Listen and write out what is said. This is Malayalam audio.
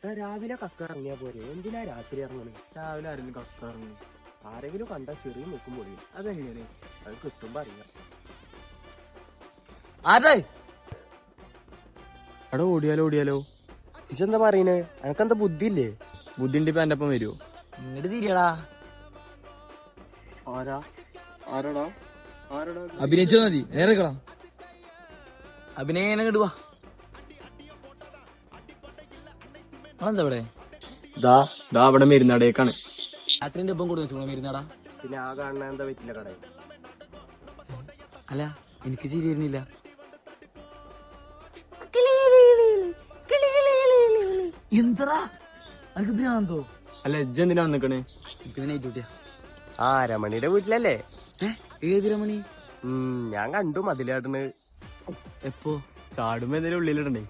രാവിലെ കക്ക ഇറങ്ങിയാ പോരെ, എന്തിനാ രാത്രി ഇറങ്ങണേ? രാവിലെ ആരെങ്കിലും കക്കാറുണ്ട്? ആരെങ്കിലും കണ്ടാ ചെറിയ നോക്കും പൊടിയും. അതെങ്ങനെ? അത് കിട്ടുമ്പോ അറിയാം. അതെ അവിടെ ഓടിയാലോ ഇജെന്താ പറയണേ? എനക്കെന്താ ബുദ്ധി ഇല്ലേ? ബുദ്ധി ഉണ്ട്. ഇപ്പൊ എന്റെ ഒപ്പം വരുമോ? ഇങ്ങോട്ട് തിരിയടാ. ആരാടാ? അഭിനയിച്ചാ മതി. നേരെക്കളാം അഭിനയം ഇങ്ങോട്ട് വാ. എന്താ ഇവിടെ? അവിടെ മരുന്നടേക്കാണ്. രാത്രിന്റെ ഒപ്പം കൂടെ വെച്ചോളാം വരുന്നാടാ. പിന്നെ ആ കാണുന്ന എന്താ പറ്റില്ല കട? അല്ല എനിക്ക് ചിരി വരുന്നില്ല. എന്താ എനിക്ക് ഭ്രാന്തോ? അല്ല എജ്ജ് എന്തിനാ വന്നിക്കണേ? എനിക്ക് നൈറ്റ് ഡ്യൂട്ടിയാ. ആ രമണിയുടെ വീട്ടിലല്ലേ? ഏത് രമണി? ഞാൻ കണ്ടു മതിലാടണ്. എപ്പോ? ചാടുമ്പോ എന്തെങ്കിലും ഉള്ളിലിടണ്ടേ?